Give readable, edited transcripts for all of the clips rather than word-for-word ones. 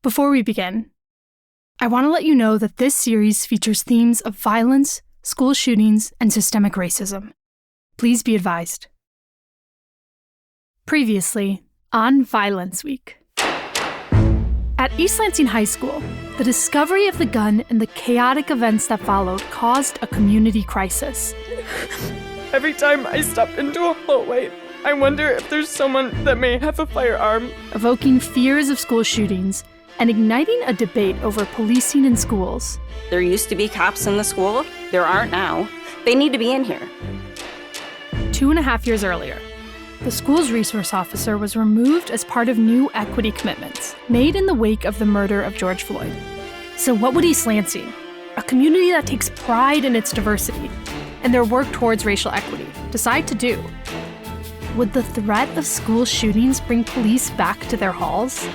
Before we begin, I want to let you know that this series features themes of violence, school shootings, and systemic racism. Please be advised. Previously on Violence Week. At East Lansing High School, the discovery of the gun and the chaotic events that followed caused a community crisis. Every time I step into a hallway, I wonder if there's someone that may have a firearm. Evoking fears of school shootings and igniting a debate over policing in schools. There used to be cops in the school. There aren't now. They need to be in here. 2.5 years earlier, the school's resource officer was removed as part of new equity commitments made in the wake of the murder of George Floyd. So what would East Lansing, a community that takes pride in its diversity and their work towards racial equity, decide to do? Would the threat of school shootings bring police back to their halls?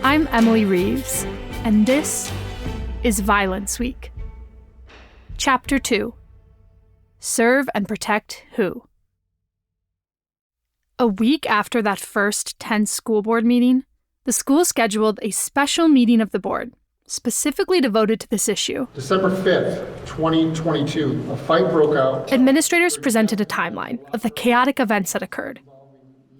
I'm Emily Reeves, and this is Violence Week. Chapter 2. Serve and Protect Who? A week after that first tense school board meeting, the school scheduled a special meeting of the board, specifically devoted to this issue. December 5th, 2022, a fight broke out. Administrators presented a timeline of the chaotic events that occurred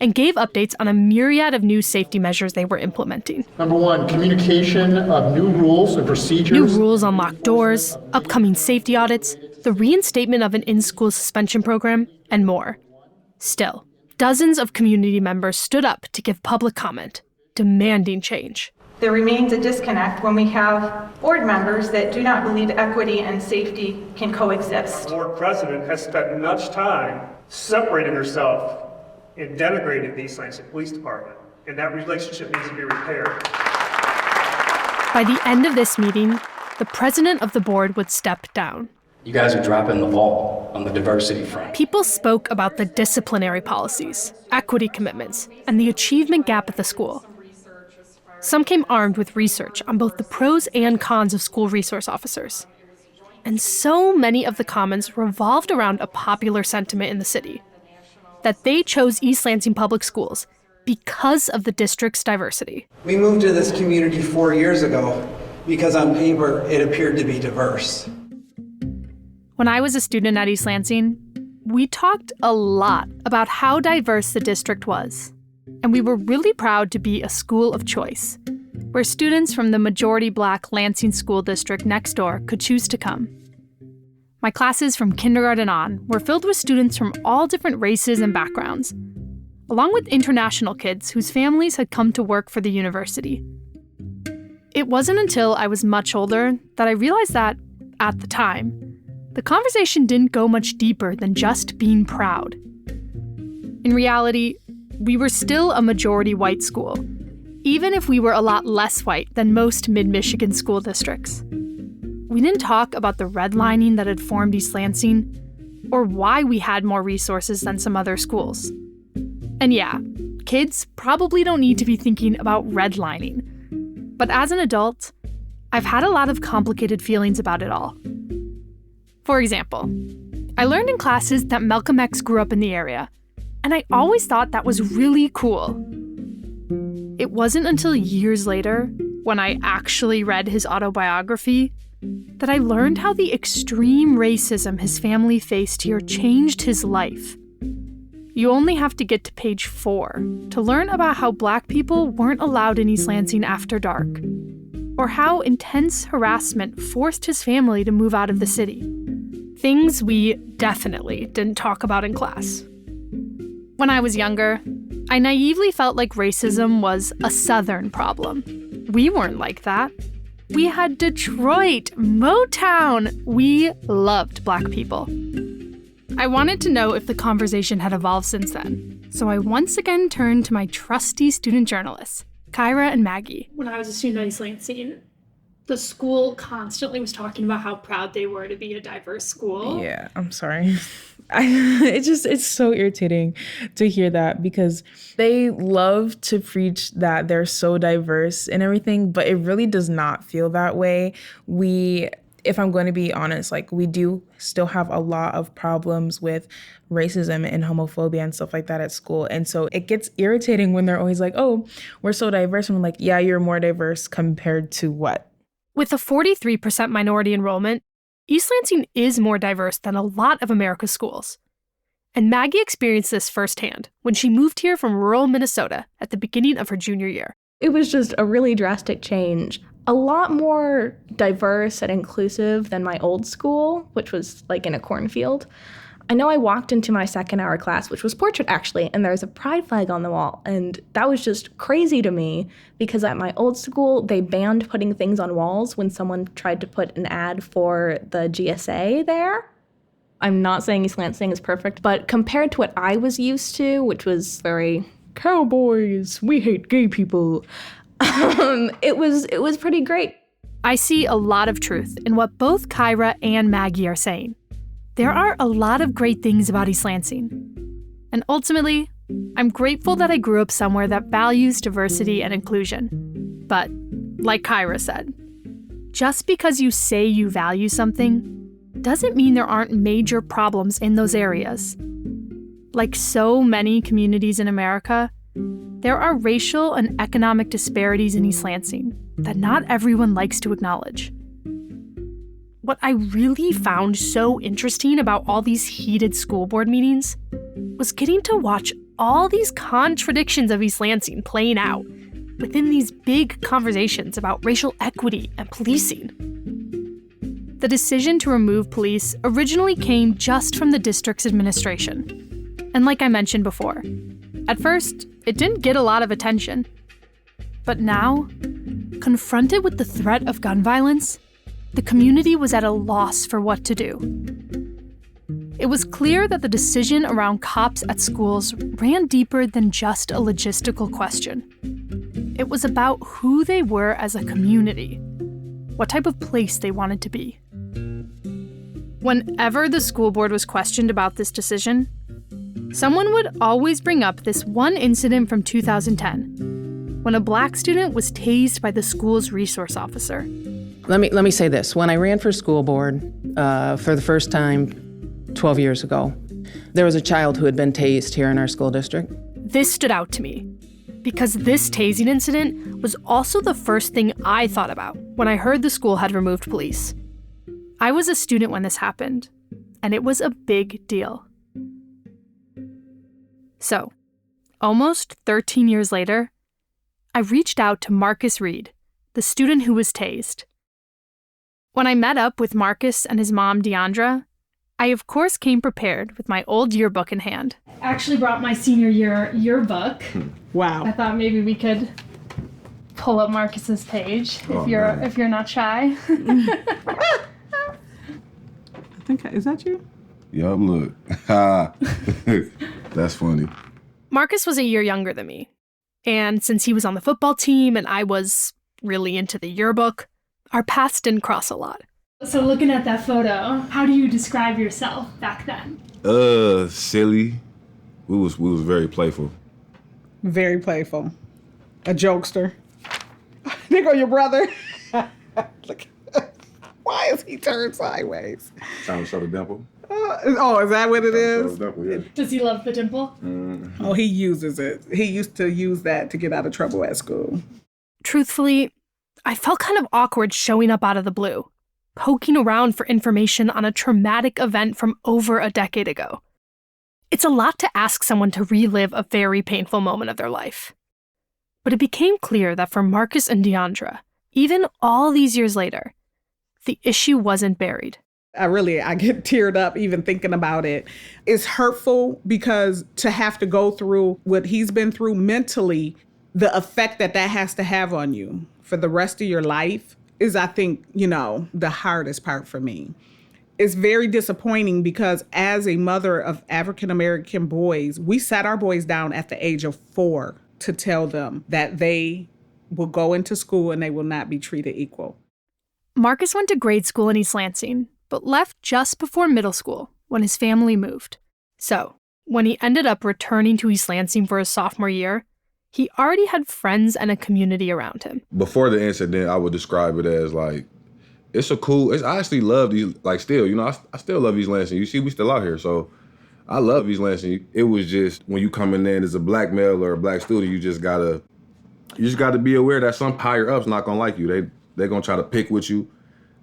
and gave updates on a myriad of new safety measures they were implementing. Number one, communication of new rules and procedures. New rules on locked doors, upcoming safety audits, the reinstatement of an in-school suspension program, and more. Still, dozens of community members stood up to give public comment, demanding change. There remains a disconnect when we have board members that do not believe equity and safety can coexist. The board president has spent much time separating herself and denigrating the East Lansing Police Department, and that relationship needs to be repaired. By the end of this meeting, the president of the board would step down. You guys are dropping the ball on the diversity front. People spoke about the disciplinary policies, equity commitments, and the achievement gap at the school. Some came armed with research on both the pros and cons of school resource officers. And so many of the comments revolved around a popular sentiment in the city, that they chose East Lansing Public Schools because of the district's diversity. We moved to this community 4 years ago because on paper it appeared to be diverse. When I was a student at East Lansing, we talked a lot about how diverse the district was. And we were really proud to be a school of choice, where students from the majority Black Lansing School District next door could choose to come. My classes from kindergarten on were filled with students from all different races and backgrounds, along with international kids whose families had come to work for the university. It wasn't until I was much older that I realized that, at the time, the conversation didn't go much deeper than just being proud. In reality, we were still a majority white school, even if we were a lot less white than most mid-Michigan school districts. We didn't talk about the redlining that had formed East Lansing, or why we had more resources than some other schools. And yeah, kids probably don't need to be thinking about redlining. But as an adult, I've had a lot of complicated feelings about it all. For example, I learned in classes that Malcolm X grew up in the area, and I always thought that was really cool. It wasn't until years later, when I actually read his autobiography, that I learned how the extreme racism his family faced here changed his life. You only have to get to page 4 to learn about how Black people weren't allowed in East Lansing after dark, or how intense harassment forced his family to move out of the city. Things we definitely didn't talk about in class. When I was younger, I naively felt like racism was a Southern problem. We weren't like that. We had Detroit, Motown. We loved Black people. I wanted to know if the conversation had evolved since then, so I once again turned to my trusty student journalists, Kyra and Maggie. When I was a student at East Lansing, the school constantly was talking about how proud they were to be a diverse school. Yeah, I'm sorry. It's so irritating to hear that, because they love to preach that they're so diverse and everything, but it really does not feel that way. We if I'm going to be honest, like, we do still have a lot of problems with racism and homophobia and stuff like that at school. And so it gets irritating when they're always like, oh, we're so diverse. And I'm like, yeah, you're more diverse compared to what? With a 43% minority enrollment, East Lansing is more diverse than a lot of America's schools. And Maggie experienced this firsthand when she moved here from rural Minnesota at the beginning of her junior year. It was just a really drastic change. A lot more diverse and inclusive than my old school, which was like in a cornfield. I know I walked into my second hour class, which was portrait actually, and there was a pride flag on the wall. And that was just crazy to me because at my old school, they banned putting things on walls when someone tried to put an ad for the GSA there. I'm not saying East Lansing is perfect, but compared to what I was used to, which was very cowboys, we hate gay people, it was pretty great. I see a lot of truth in what both Kyra and Maggie are saying. There are a lot of great things about East Lansing. And ultimately, I'm grateful that I grew up somewhere that values diversity and inclusion. But, like Kyra said, just because you say you value something doesn't mean there aren't major problems in those areas. Like so many communities in America, there are racial and economic disparities in East Lansing that not everyone likes to acknowledge. What I really found so interesting about all these heated school board meetings was getting to watch all these contradictions of East Lansing playing out within these big conversations about racial equity and policing. The decision to remove police originally came just from the district's administration. And like I mentioned before, at first, it didn't get a lot of attention. But now, confronted with the threat of gun violence, the community was at a loss for what to do. It was clear that the decision around cops at schools ran deeper than just a logistical question. It was about who they were as a community, what type of place they wanted to be. Whenever the school board was questioned about this decision, someone would always bring up this one incident from 2010, when a Black student was tased by the school's resource officer. Let me say this. When I ran for school board for the first time 12 years ago, there was a child who had been tased here in our school district. This stood out to me because this tasing incident was also the first thing I thought about when I heard the school had removed police. I was a student when this happened, and it was a big deal. So, almost 13 years later, I reached out to Marcus Reed, the student who was tased. When I met up with Marcus and his mom, Deandra, I of course came prepared with my old yearbook in hand. I actually brought my senior year yearbook. Wow. I thought maybe we could pull up Marcus's page if you're not shy. I think, is that you? Yup, look. That's funny. Marcus was a year younger than me. And since he was on the football team and I was really into the yearbook, our paths didn't cross a lot. So looking at that photo, how do you describe yourself back then? Silly. We was very playful. Very playful. A jokester. There go your brother. Look. Why is he turned sideways? Trying to show the dimple. Is that what it is? Dimple, yeah. Does he love the dimple? Mm-hmm. Oh, he uses it. He used to use that to get out of trouble at school. Truthfully, I felt kind of awkward showing up out of the blue, poking around for information on a traumatic event from over a decade ago. It's a lot to ask someone to relive a very painful moment of their life. But it became clear that for Marcus and Deandra, even all these years later, the issue wasn't buried. I get teared up even thinking about it. It's hurtful because to have to go through what he's been through mentally, the effect that has to have on you for the rest of your life is, I think, the hardest part for me. It's very disappointing because as a mother of African-American boys, we sat our boys down at the age of 4 to tell them that they will go into school and they will not be treated equal. Marcus went to grade school in East Lansing, but left just before middle school when his family moved. So, when he ended up returning to East Lansing for his sophomore year, he already had friends and a community around him. Before the incident, I would describe it as like I actually love these, like still, you know, I still love East Lansing. You see, we still out here, so I love East Lansing. It was just, when you coming in as a black male or a black student, you just gotta be aware that some higher ups not gonna like you. They're gonna try to pick with you.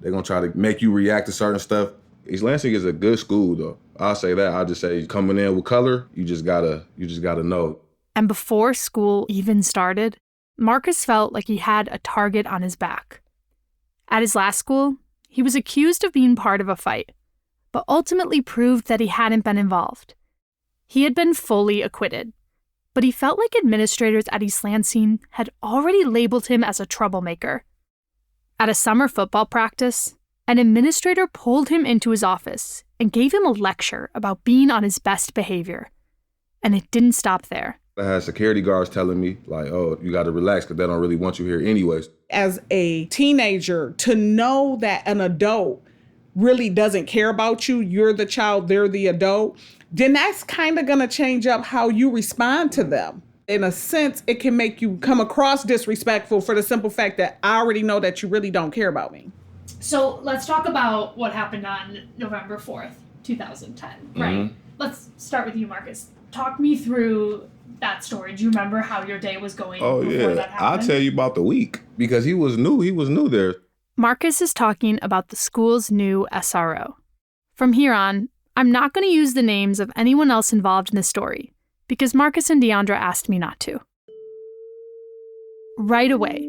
They're gonna try to make you react to certain stuff. East Lansing is a good school though. I'll say that. I'll just say coming in with color, you just gotta know. And before school even started, Marcus felt like he had a target on his back. At his last school, he was accused of being part of a fight, but ultimately proved that he hadn't been involved. He had been fully acquitted, but he felt like administrators at East Lansing had already labeled him as a troublemaker. At a summer football practice, an administrator pulled him into his office and gave him a lecture about being on his best behavior. And it didn't stop there. I had security guards telling me, like, oh, you got to relax because they don't really want you here anyways. As a teenager, to know that an adult really doesn't care about you, you're the child, they're the adult, then that's kind of going to change up how you respond to them. In a sense, it can make you come across disrespectful for the simple fact that I already know that you really don't care about me. So let's talk about what happened on November 4th, 2010, right? Mm-hmm. Let's start with you, Marcus. Talk me through that story. Do you remember how your day was going before that happened? I'll tell you about the week because he was new there. Marcus is talking about the school's new SRO. From here on, I'm not going to use the names of anyone else involved in this story because Marcus and Deandra asked me not to. Right away,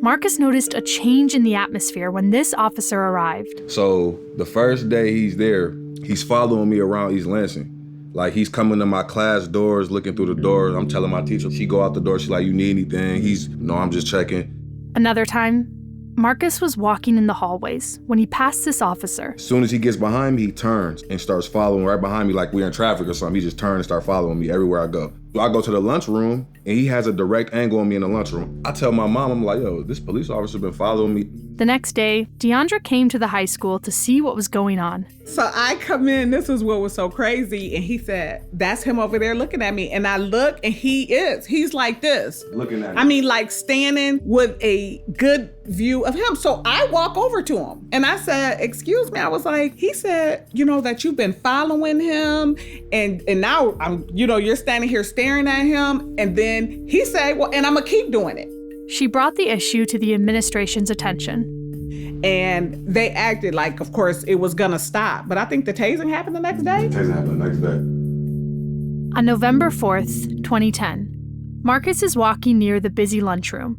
Marcus noticed a change in the atmosphere when this officer arrived. So the first day he's there, he's following me around East Lansing. Like, he's coming to my class doors, looking through the doors. I'm telling my teacher, she go out the door, she's like, you need anything? No, I'm just checking. Another time, Marcus was walking in the hallways when he passed this officer. As soon as he gets behind me, he turns and starts following right behind me like we're in traffic or something. He just turns and starts following me everywhere I go. I go to the lunchroom, and he has a direct angle on me in the lunchroom. I tell my mom, I'm like, yo, this police officer been following me. The next day, Deandra came to the high school to see what was going on. So I come in, this is what was so crazy, and he said, that's him over there looking at me. And I look, and he's like this. Looking at me. I mean, like standing with a good view of him. So I walk over to him, and I said, excuse me. I was like, he said, that you've been following him, and now you're standing here staring at him. And then he said, well, and I'm gonna keep doing it. She brought the issue to the administration's attention. And they acted like, of course, it was gonna stop. But I think the tasing happened the next day. Tasing happened the next day. On November 4th, 2010, Marcus is walking near the busy lunchroom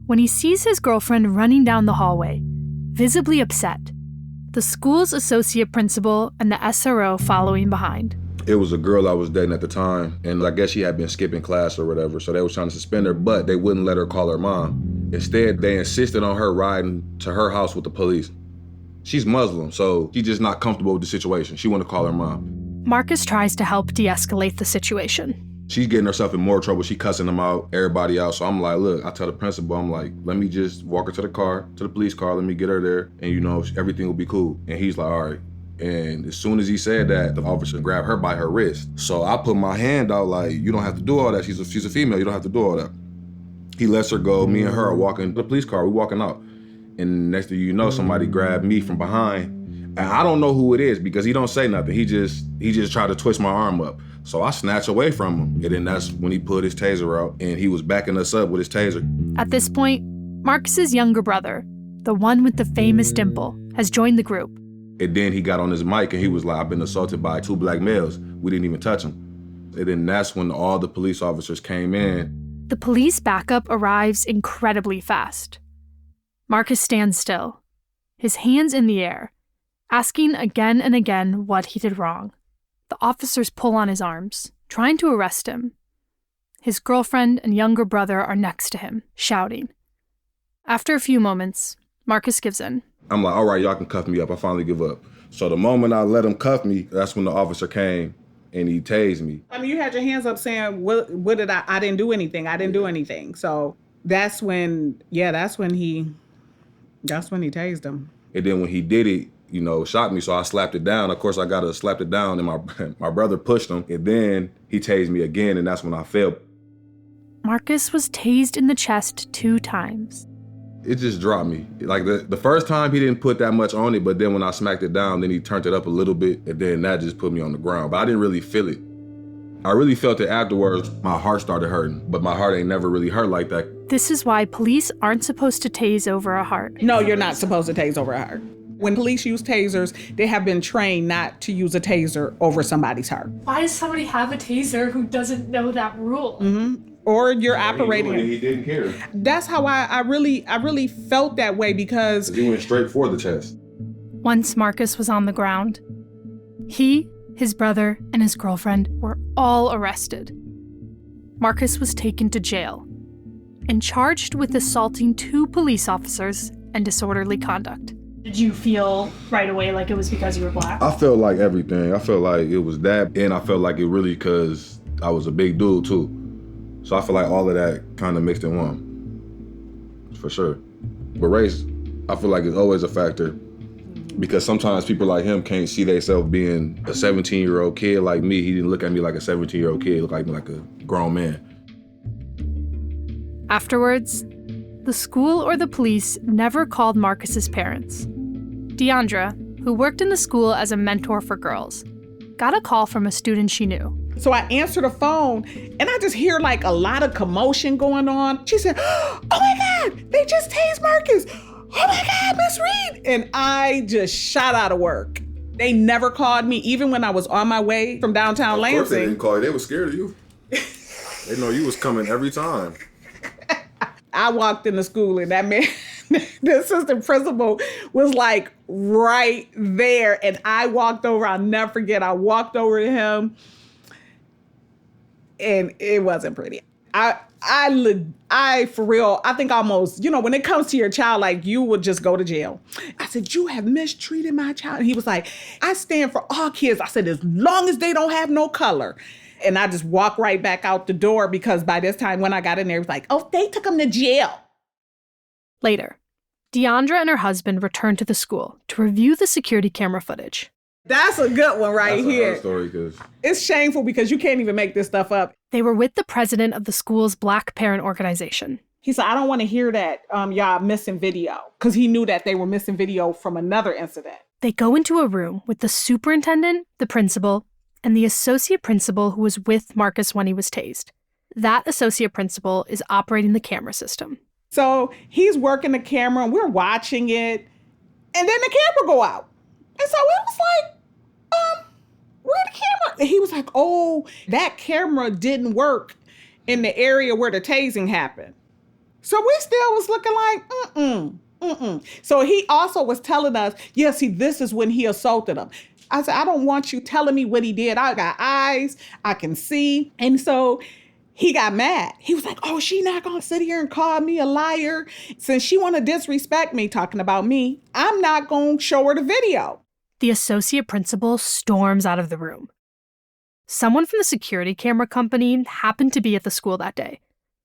when he sees his girlfriend running down the hallway, visibly upset. The school's associate principal and the SRO following behind. It was a girl I was dating at the time, and I guess she had been skipping class or whatever, so they was trying to suspend her, but they wouldn't let her call her mom. Instead, they insisted on her riding to her house with the police. She's Muslim, so she's just not comfortable with the situation. She wanted to call her mom. Marcus tries to help de-escalate the situation. She's getting herself in more trouble. She cussing them out, everybody out. So I'm like, look, I tell the principal, I'm like, let me just walk her to the car, to the police car, let me get her there, and everything will be cool. And he's like, all right. And as soon as he said that, the officer grabbed her by her wrist. So I put my hand out like, you don't have to do all that. She's a female, you don't have to do all that. He lets her go. Me and her are walking to the police car. We're walking out. And next thing you know, somebody grabbed me from behind. And I don't know who it is because he don't say nothing. He just tried to twist my arm up. So I snatch away from him. And then that's when he pulled his taser out and he was backing us up with his taser. At this point, Marcus's younger brother, the one with the famous dimple, has joined the group. And then he got on his mic and he was like, I've been assaulted by 2 black males. We didn't even touch him. And then that's when all the police officers came in. The police backup arrives incredibly fast. Marcus stands still, his hands in the air, asking again and again what he did wrong. The officers pull on his arms, trying to arrest him. His girlfriend and younger brother are next to him, shouting. After a few moments, Marcus gives in. I'm like, all right, y'all can cuff me up. I finally give up. So the moment I let him cuff me, that's when the officer came and he tased me. I mean, you had your hands up saying, what did I didn't do anything. I didn't do anything. So that's when he tased him. And then when he did it, shot me, so I slapped it down. Of course, I got to slap it down, and my brother pushed him. And then he tased me again, and that's when I fell. Marcus was tased in the chest 2 times. It just dropped me. Like the first time he didn't put that much on it, but then when I smacked it down, then he turned it up a little bit, and then that just put me on the ground. But I didn't really feel it. I really felt it afterwards. My heart started hurting, but my heart ain't never really hurt like that. This is why police aren't supposed to tase over a heart. No, you're not supposed to tase over a heart. When police use tasers, they have been trained not to use a taser over somebody's heart. Why does somebody have a taser who doesn't know that rule? Mm-hmm. Or you're operating. He didn't care. That's how I really felt that way because he went straight for the chest. Once Marcus was on the ground, he, his brother, and his girlfriend were all arrested. Marcus was taken to jail and charged with assaulting 2 police officers and disorderly conduct. Did you feel right away like it was because you were black? I felt like everything. I felt like it was that, and I felt like it really because I was a big dude too. So I feel like all of that kind of mixed in one, for sure. But race, I feel like it's always a factor because sometimes people like him can't see themselves being a 17-year-old kid like me. He didn't look at me like a 17-year-old kid. He looked at me like a grown man. Afterwards, the school or the police never called Marcus's parents. Deandra, who worked in the school as a mentor for girls, got a call from a student she knew. So I answered the phone and I just hear like a lot of commotion going on. She said, "Oh my God, they just tased Marcus. Oh my God, Miss Reed." And I just shot out of work. They never called me, even when I was on my way from downtown Lansing. Of course they didn't call you. They were scared of you. They know you was coming every time. I walked into school and that man, the assistant principal was like right there. And I walked over, I'll never forget, I walked over to him and it wasn't pretty. I for real, I think almost, when it comes to your child, like you would just go to jail. I said, "You have mistreated my child." And he was like, "I stand for all kids." I said, "As long as they don't have no color." And I just walked right back out the door because by this time when I got in there, it was like, "Oh, they took him to jail." Later, Deandra and her husband returned to the school to review the security camera footage. That's a good one right here. That's a hard story, it's shameful because you can't even make this stuff up. They were with the president of the school's Black parent organization. He said, "I don't want to hear that y'all missing video," because he knew that they were missing video from another incident. They go into a room with the superintendent, the principal, and the associate principal who was with Marcus when he was tased. That associate principal is operating the camera system. So he's working the camera and we're watching it, and then the camera go out. And so it was like, where the camera? And he was like, "Oh, that camera didn't work in the area where the tasing happened." So we still was looking like, So he also was telling us, "Yeah, see, this is when he assaulted him." I said, "I don't want you telling me what he did. I got eyes, I can see." And so he got mad. He was like, "Oh, she not gonna sit here and call me a liar. Since she wanna disrespect me, talking about me, I'm not gonna show her the video." The associate principal storms out of the room. Someone from the security camera company happened to be at the school that day,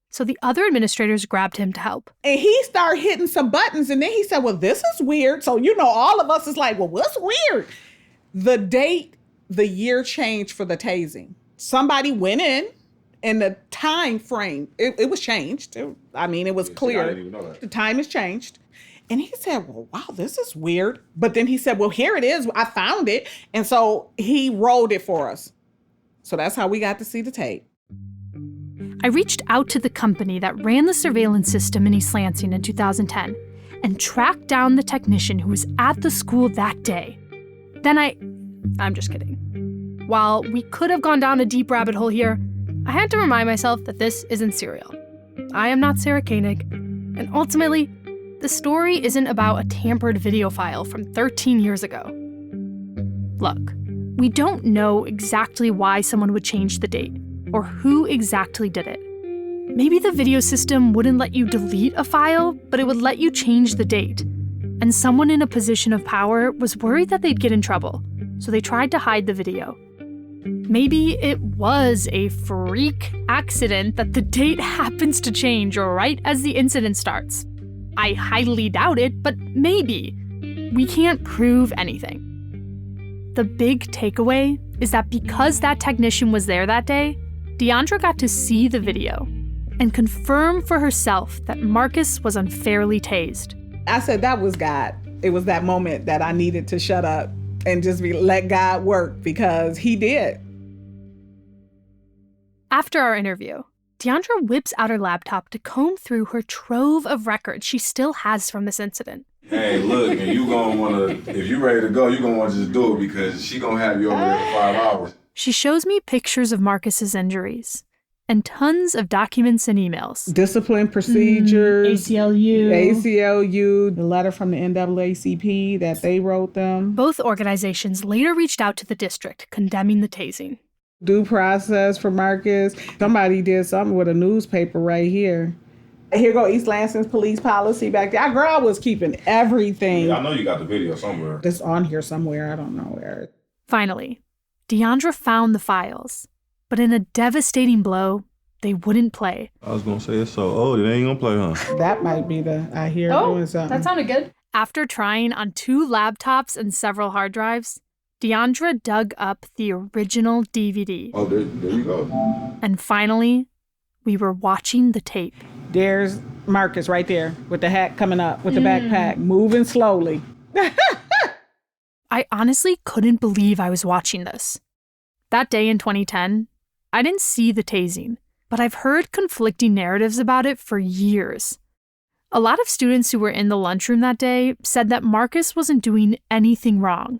so the other administrators grabbed him to help. And he started hitting some buttons, and then he said, "Well, this is weird." So, all of us is like, "Well, what's weird?" The date, the year changed for the tasing. Somebody went in, and the time frame, it was changed. It was clear. I didn't even know that. The time has changed. And he said, "Well, wow, this is weird." But then he said, "Well, here it is. I found it." And so he rolled it for us. So that's how we got to see the tape. I reached out to the company that ran the surveillance system in East Lansing in 2010 and tracked down the technician who was at the school that day. Then I'm just kidding. While we could have gone down a deep rabbit hole here, I had to remind myself that this isn't serial. I am not Sarah Koenig, and ultimately, the story isn't about a tampered video file from 13 years ago. Look, we don't know exactly why someone would change the date, or who exactly did it. Maybe the video system wouldn't let you delete a file, but it would let you change the date. And someone in a position of power was worried that they'd get in trouble, so they tried to hide the video. Maybe it was a freak accident that the date happens to change right as the incident starts. I highly doubt it, but maybe. We can't prove anything. The big takeaway is that because that technician was there that day, Deandra got to see the video. and confirm for herself that Marcus was unfairly tased. I said that was God. It was that moment that I needed to shut up and just let God work, because he did. After our interview, Deandra whips out her laptop to comb through her trove of records she still has from this incident. Hey, look, and you gonna wanna, if you ready to go, you gonna wanna just do it, because she gonna have you over there for 5 hours. She shows me pictures of Marcus's injuries and tons of documents and emails. Discipline procedures. ACLU. ACLU, the letter from the NAACP that they wrote them. Both organizations later reached out to the district condemning the tasing. Due process for Marcus. Somebody did something with a newspaper right here. Here go East Lansing's police policy back there. Our girl was keeping everything. Yeah, I know you got the video somewhere. It's on here somewhere. I don't know where. Finally, Deandra found the files, but in a devastating blow, they wouldn't play. I was gonna say it's so old, it ain't gonna play, huh? That might be I hear doing something. That sounded good. After trying on 2 laptops and several hard drives, Deandra dug up the original DVD. Oh, there you go. And finally, we were watching the tape. There's Marcus right there with the hat coming up, with the backpack, moving slowly. I honestly couldn't believe I was watching this. That day in 2010, I didn't see the tasing, but I've heard conflicting narratives about it for years. A lot of students who were in the lunchroom that day said that Marcus wasn't doing anything wrong.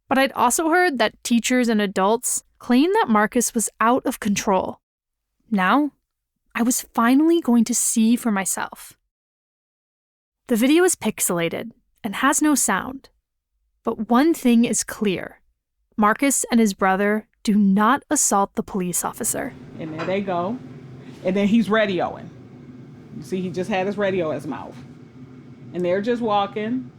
But I'd also heard that teachers and adults claimed that Marcus was out of control. Now, I was finally going to see for myself. The video is pixelated and has no sound. But one thing is clear. Marcus and his brother do not assault the police officer. And there they go. And then he's radioing. You see, he just had his radio in his mouth. And they're just walking.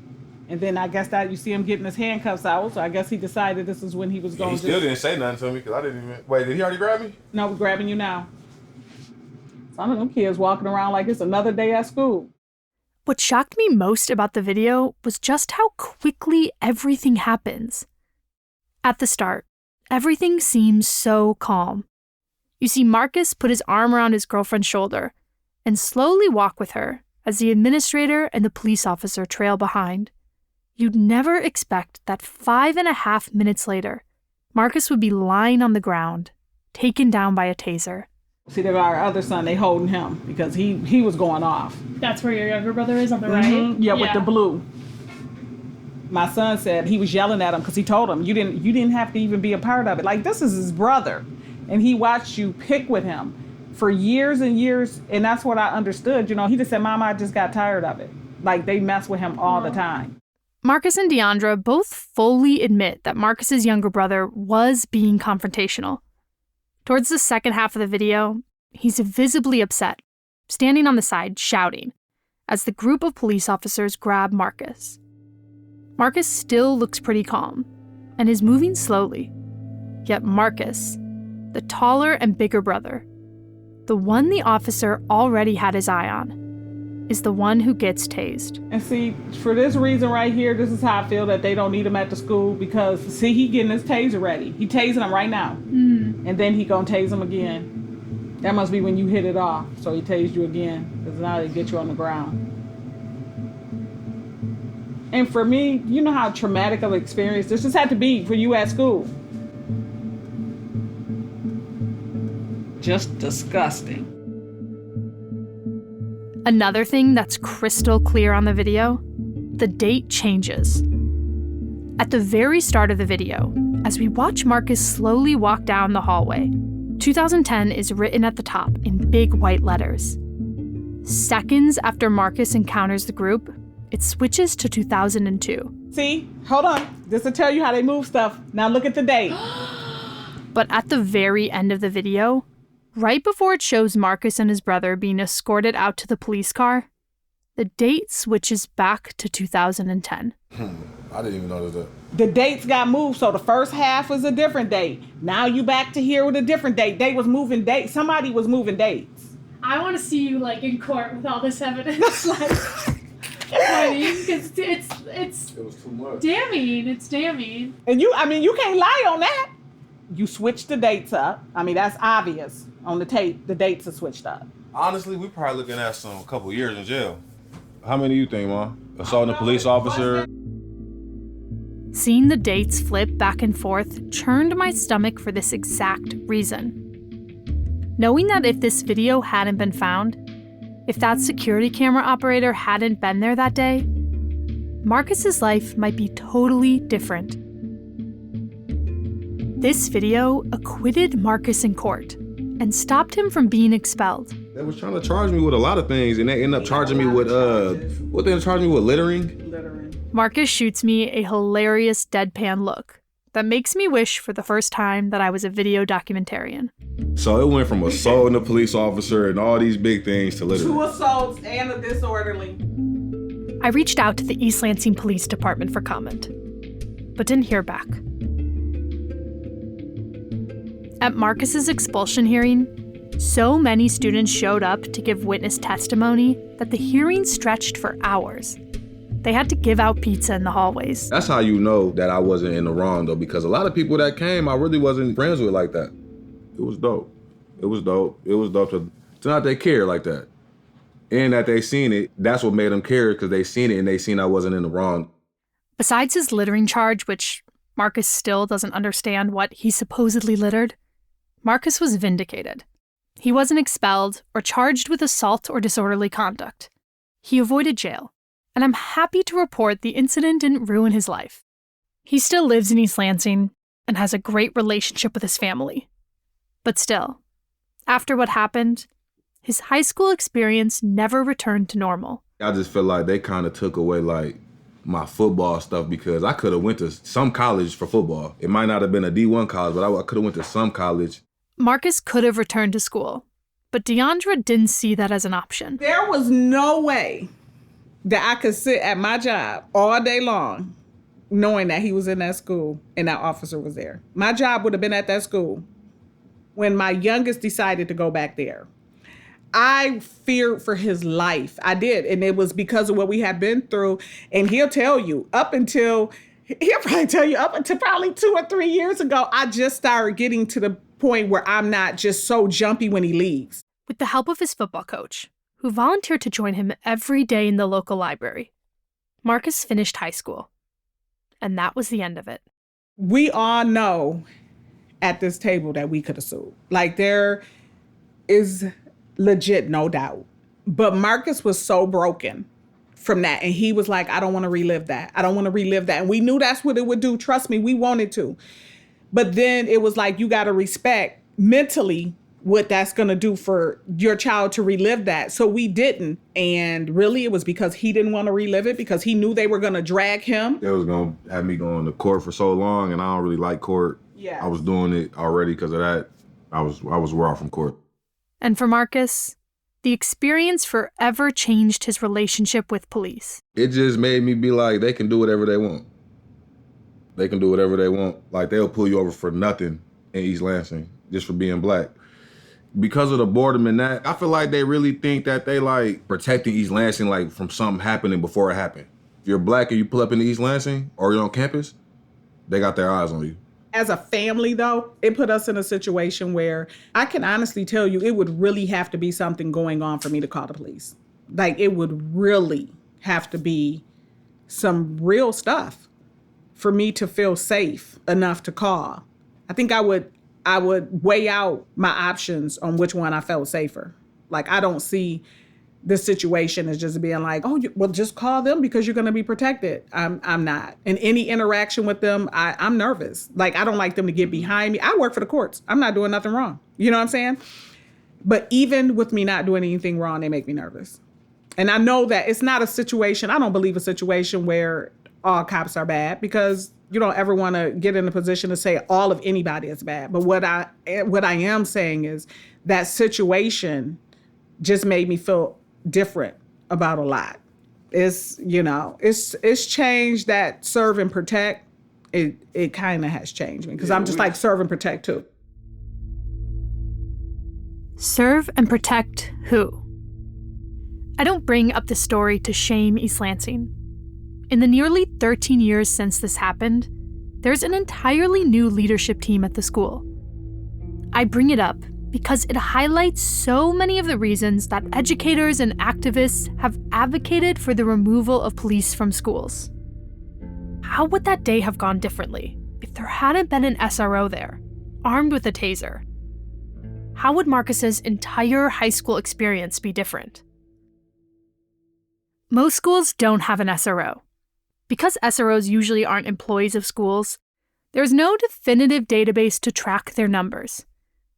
And then I guess that you see him getting his handcuffs out. So I guess he decided this is when he was going to... He still didn't say nothing to me, because I didn't even... Wait, did he already grab me? No, we're grabbing you now. Some of them kids walking around like it's another day at school. What shocked me most about the video was just how quickly everything happens. At the start, everything seems so calm. You see Marcus put his arm around his girlfriend's shoulder and slowly walk with her as the administrator and the police officer trail behind. You'd never expect that 5.5 minutes later, Marcus would be lying on the ground, taken down by a taser. See, there our other son, they holding him because he was going off. That's where your younger brother is on the right? Yeah, with the blue. My son said he was yelling at him because he told him, you didn't have to even be a part of it. Like, this is his brother. And he watched you pick with him for years and years. And that's what I understood. You know, he just said, Mama, I just got tired of it. Like, they mess with him all the time. Marcus and Deandra both fully admit that Marcus's younger brother was being confrontational. Towards the second half of the video, he's visibly upset, standing on the side shouting, as the group of police officers grab Marcus. Marcus still looks pretty calm and is moving slowly. Yet Marcus, the taller and bigger brother, the one the officer already had his eye on, is the one who gets tased. And see, for this reason right here, this is how I feel that they don't need him at the school, because see, he getting his taser ready. He tasing him right now. And then he gonna tase him again. That must be when you hit it off. So he tased you again, because now they get you on the ground. And for me, you know how traumatic of an experience this just had to be for you at school. Just disgusting. Another thing that's crystal clear on the video, the date changes. At the very start of the video, as we watch Marcus slowly walk down the hallway, 2010 is written at the top in big white letters. Seconds after Marcus encounters the group, it switches to 2002. See, hold on. This will tell you how they move stuff. Now look at the date. But at the very end of the video, right before it shows Marcus and his brother being escorted out to the police car, the date switches back to 2010. I didn't even notice that. The dates got moved, so the first half was a different date. Now you back to here with a different date. They was moving dates. Somebody was moving dates. I want to see you like in court with all this evidence. Because it was too much. Damning. It's damning. And you can't lie on that. You switched the dates up. I mean, that's obvious on the tape. The dates are switched up. Honestly, we probably looking at a couple years in jail. How many do you think, Mom? Assaulting a police officer? Seeing the dates flip back and forth churned my stomach for this exact reason. Knowing that if this video hadn't been found, if that security camera operator hadn't been there that day, Marcus's life might be totally different. This video acquitted Marcus in court and stopped him from being expelled. They was trying to charge me with a lot of things, and they ended up charging me with, what they charged me with, littering? Marcus shoots me a hilarious deadpan look that makes me wish for the first time that I was a video documentarian. So it went from assaulting a police officer and all these big things to littering. 2 assaults and a disorderly. I reached out to the East Lansing Police Department for comment, but didn't hear back. At Marcus's expulsion hearing, so many students showed up to give witness testimony that the hearing stretched for hours. They had to give out pizza in the hallways. That's how you know that I wasn't in the wrong, though, because a lot of people that came, I really wasn't friends with like that. It was dope. It was dope. It was dope to not they care like that. And that they seen it, that's what made them care, because they seen it and they seen I wasn't in the wrong. Besides his littering charge, which Marcus still doesn't understand what he supposedly littered, Marcus was vindicated. He wasn't expelled or charged with assault or disorderly conduct. He avoided jail, and I'm happy to report the incident didn't ruin his life. He still lives in East Lansing and has a great relationship with his family. But still, after what happened, his high school experience never returned to normal. I just feel like they kind of took away like my football stuff, because I could have went to some college for football. It might not have been a D1 college, but I could have went to some college. Marcus could have returned to school, but Deandra didn't see that as an option. There was no way that I could sit at my job all day long knowing that he was in that school and that officer was there. My job would have been at that school when my youngest decided to go back there. I feared for his life. I did. And it was because of what we had been through. And he'll probably tell you up until probably 2 or 3 years ago, I just started getting to the point where I'm not just so jumpy when he leaves. With the help of his football coach, who volunteered to join him every day in the local library, Marcus finished high school. And that was the end of it. We all know at this table that we could have sued. Like, there is legit no doubt. But Marcus was so broken from that. And he was like, I don't want to relive that. I don't want to relive that. And we knew that's what it would do. Trust me, we wanted to. But then it was like, you got to respect mentally what that's going to do for your child to relive that. So we didn't. And really, it was because he didn't want to relive it, because he knew they were going to drag him. They was going to have me going to court for so long, and I don't really like court. Yeah. I was doing it already because of that. I was raw from court. And for Marcus, the experience forever changed his relationship with police. It just made me be like, they can do whatever they want. They can do whatever they want. Like, they'll pull you over for nothing in East Lansing just for being black. Because of the boredom and that, I feel like they really think that they like protecting East Lansing like from something happening before it happened. If you're black and you pull up into East Lansing or you're on campus, they got their eyes on you. As a family, though, it put us in a situation where I can honestly tell you it would really have to be something going on for me to call the police. Like, it would really have to be some real stuff for me to feel safe enough to call. I think I would weigh out my options on which one I felt safer. Like, I don't see this situation as just being like, oh, well, just call them because you're going to be protected. I'm not. In any interaction with them, I'm nervous. Like, I don't like them to get behind me. I work for the courts. I'm not doing nothing wrong. You know what I'm saying? But even with me not doing anything wrong, they make me nervous. And I know that it's not a situation, I don't believe a situation where all cops are bad, because you don't ever want to get in a position to say all of anybody is bad. But what I am saying is that situation just made me feel different about a lot. It's changed that serve and protect. It kind of has changed me, because I'm just like serve and protect too. Serve and protect who? I don't bring up the story to shame East Lansing. In the nearly 13 years since this happened, there's an entirely new leadership team at the school. I bring it up because it highlights so many of the reasons that educators and activists have advocated for the removal of police from schools. How would that day have gone differently if there hadn't been an SRO there, armed with a taser? How would Marcus's entire high school experience be different? Most schools don't have an SRO. Because SROs usually aren't employees of schools, there's no definitive database to track their numbers.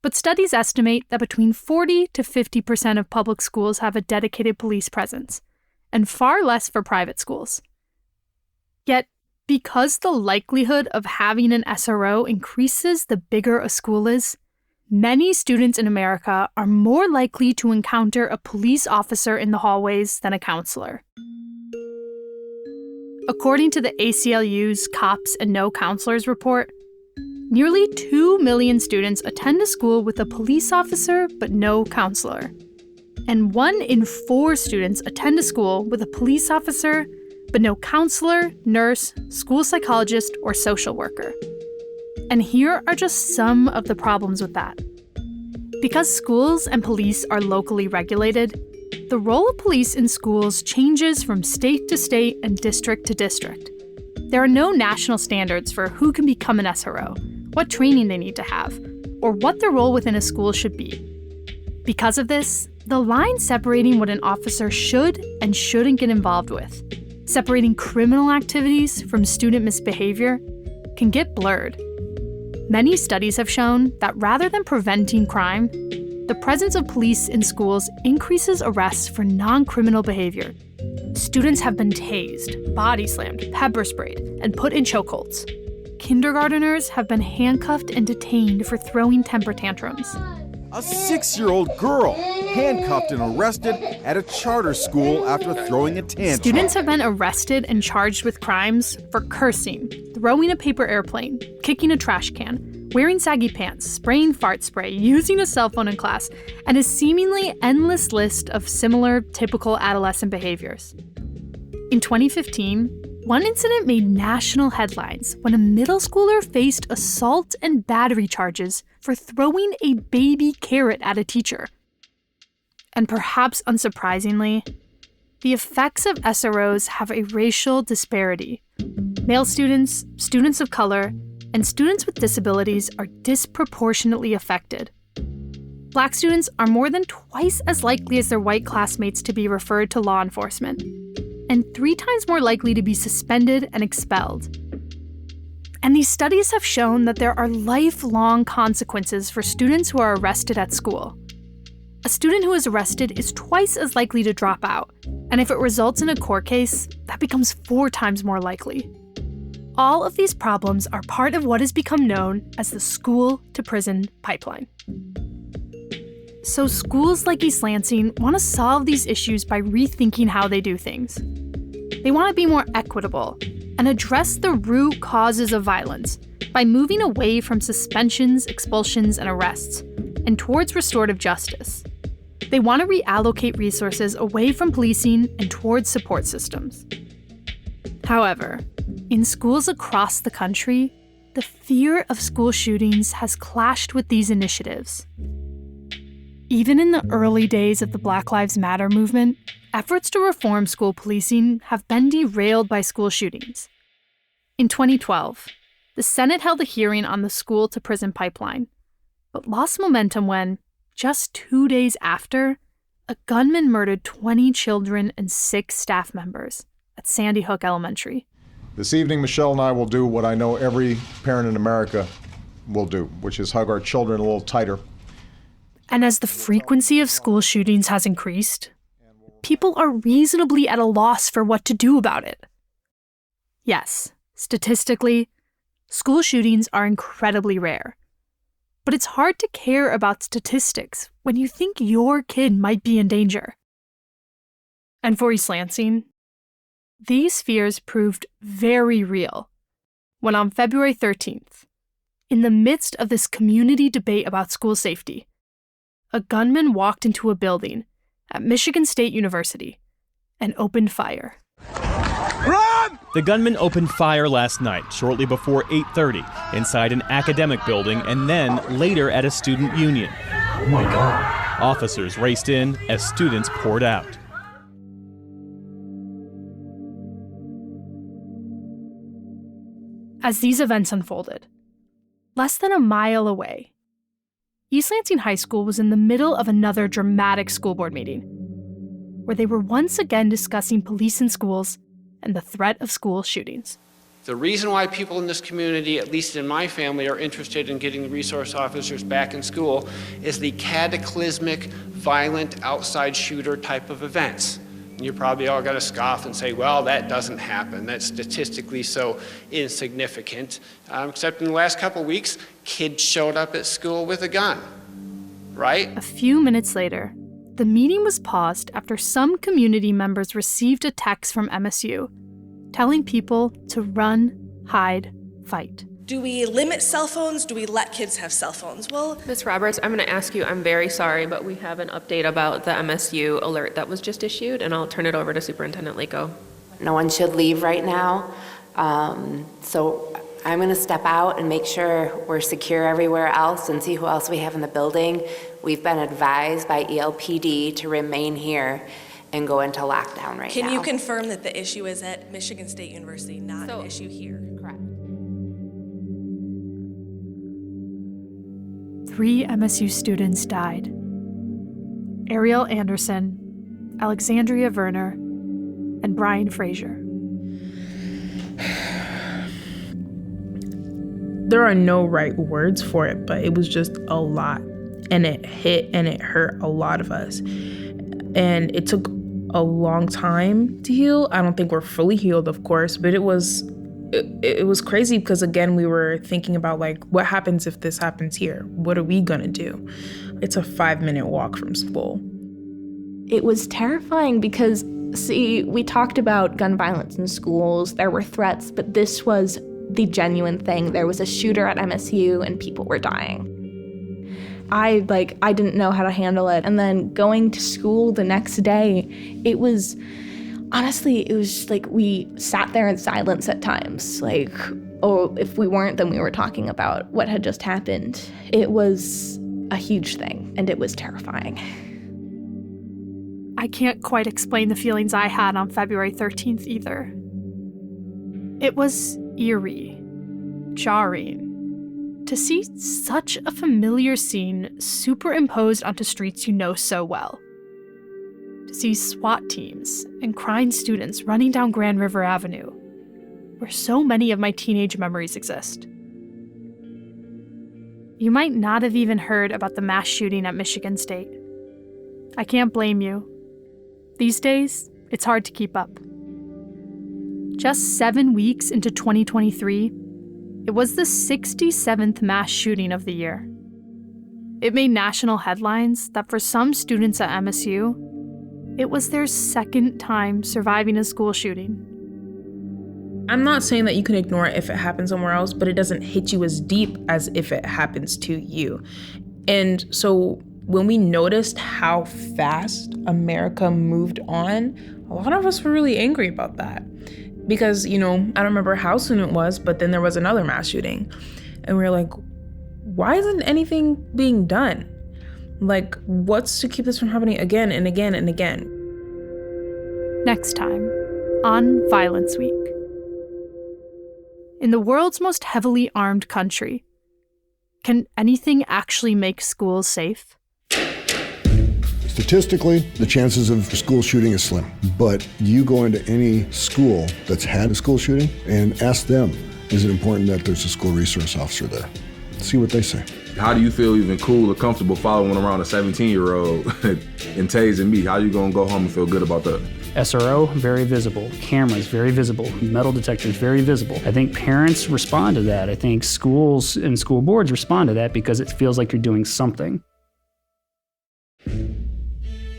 But studies estimate that between 40 to 50% of public schools have a dedicated police presence, and far less for private schools. Yet, because the likelihood of having an SRO increases the bigger a school is, many students in America are more likely to encounter a police officer in the hallways than a counselor. According to the ACLU's Cops and No Counselors report, nearly 2 million students attend a school with a police officer but no counselor. And 1 in 4 students attend a school with a police officer but no counselor, nurse, school psychologist, or social worker. And here are just some of the problems with that. Because schools and police are locally regulated, the role of police in schools changes from state to state and district to district. There are no national standards for who can become an SRO, what training they need to have, or what their role within a school should be. Because of this, the line separating what an officer should and shouldn't get involved with, separating criminal activities from student misbehavior, can get blurred. Many studies have shown that rather than preventing crime, the presence of police in schools increases arrests for non-criminal behavior. Students have been tased, body slammed, pepper sprayed, and put in chokeholds. Kindergarteners have been handcuffed and detained for throwing temper tantrums. A 6-year-old girl handcuffed and arrested at a charter school after throwing a tantrum. Students have been arrested and charged with crimes for cursing, throwing a paper airplane, kicking a trash can, wearing saggy pants, spraying fart spray, using a cell phone in class, and a seemingly endless list of similar, typical adolescent behaviors. In 2015, one incident made national headlines when a middle schooler faced assault and battery charges for throwing a baby carrot at a teacher. And perhaps unsurprisingly, the effects of SROs have a racial disparity. Male students, students of color, and students with disabilities are disproportionately affected. Black students are more than twice as likely as their white classmates to be referred to law enforcement, and 3 times more likely to be suspended and expelled. And these studies have shown that there are lifelong consequences for students who are arrested at school. A student who is arrested is twice as likely to drop out, and if it results in a court case, that becomes 4 times more likely. All of these problems are part of what has become known as the school-to-prison pipeline. So schools like East Lansing want to solve these issues by rethinking how they do things. They want to be more equitable and address the root causes of violence by moving away from suspensions, expulsions, and arrests, and towards restorative justice. They want to reallocate resources away from policing and towards support systems. However, in schools across the country, the fear of school shootings has clashed with these initiatives. Even in the early days of the Black Lives Matter movement, efforts to reform school policing have been derailed by school shootings. In 2012, the Senate held a hearing on the school-to-prison pipeline, but lost momentum when, just 2 days after, a gunman murdered 20 children and 6 staff members at Sandy Hook Elementary. This evening, Michelle and I will do what I know every parent in America will do, which is hug our children a little tighter. And as the frequency of school shootings has increased, people are reasonably at a loss for what to do about it. Yes, statistically, school shootings are incredibly rare. But it's hard to care about statistics when you think your kid might be in danger. And for East Lansing, these fears proved very real when on February 13th, in the midst of this community debate about school safety, a gunman walked into a building at Michigan State University and opened fire. Run! The gunman opened fire last night, shortly before 8:30, inside an academic building and then later at a student union. Oh my God. Officers raced in as students poured out. As these events unfolded, less than a mile away, East Lansing High School was in the middle of another dramatic school board meeting, where they were once again discussing police in schools and the threat of school shootings. The reason why people in this community, at least in my family, are interested in getting the resource officers back in school is the cataclysmic, violent, outside shooter type of events. And you're probably all going to scoff and say, well, that doesn't happen. That's statistically so insignificant. Except in the last couple of weeks, kids showed up at school with a gun, right? A few minutes later, the meeting was paused after some community members received a text from MSU telling people to run, hide, fight. Do we limit cell phones? Do we let kids have cell phones? Well, Ms. Roberts, I'm going to ask you, I'm very sorry, but we have an update about the MSU alert that was just issued, and I'll turn it over to Superintendent Aluko. No one should leave right now. So I'm going to step out and make sure we're secure everywhere else and see who else we have in the building. We've been advised by ELPD to remain here and go into lockdown right now. Can you confirm that the issue is at Michigan State University, not an issue here? Correct. 3 MSU students died. Ariel Anderson, Alexandria Verner, and Brian Frazier. There are no right words for it, but it was just a lot. And it hit and it hurt a lot of us. And it took a long time to heal. I don't think we're fully healed, of course, but it was crazy because, again, we were thinking about, like, what happens if this happens here? What are we gonna do? It's a 5-minute walk from school. It was terrifying because, see, we talked about gun violence in schools, there were threats, but this was the genuine thing. There was a shooter at MSU and people were dying. I didn't know how to handle it. And then going to school the next day, it was just like we sat there in silence at times. Like, or if we weren't, then we were talking about what had just happened. It was a huge thing, and it was terrifying. I can't quite explain the feelings I had on February 13th either. It was eerie, jarring, to see such a familiar scene superimposed onto streets you know so well. To see SWAT teams and crying students running down Grand River Avenue, where so many of my teenage memories exist. You might not have even heard about the mass shooting at Michigan State. I can't blame you. These days, it's hard to keep up. Just 7 weeks into 2023, it was the 67th mass shooting of the year. It made national headlines that for some students at MSU, it was their second time surviving a school shooting. I'm not saying that you can ignore it if it happens somewhere else, but it doesn't hit you as deep as if it happens to you. And so when we noticed how fast America moved on, a lot of us were really angry about that. Because, I don't remember how soon it was, but then there was another mass shooting. And we were like, why isn't anything being done? Like, what's to keep this from happening again and again and again? Next time on Violence Week. In the world's most heavily armed country, can anything actually make schools safe? Statistically, the chances of school shooting is slim. But you go into any school that's had a school shooting and ask them, is it important that there's a school resource officer there? See what they say. How do you feel even cool or comfortable following around a 17-year-old and tasing me? How you gonna go home and feel good about that? SRO, very visible. Cameras, very visible. Metal detectors, very visible. I think parents respond to that. I think schools and school boards respond to that because it feels like you're doing something.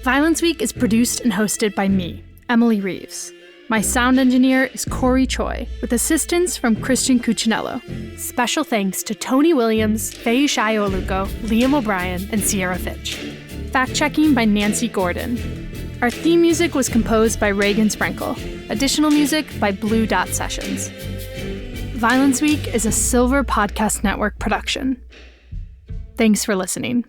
Violence Week is produced and hosted by me, Emily Reeves. My sound engineer is Corey Choi, with assistance from Christian Cuccinello. Special thanks to Tony Williams, Feyisayo Aluko, Liam O'Brien, and Sierra Fitch. Fact-checking by Nancy Gordon. Our theme music was composed by Reagan Sprenkle. Additional music by Blue Dot Sessions. Violence Week is a Silver Podcast Network production. Thanks for listening.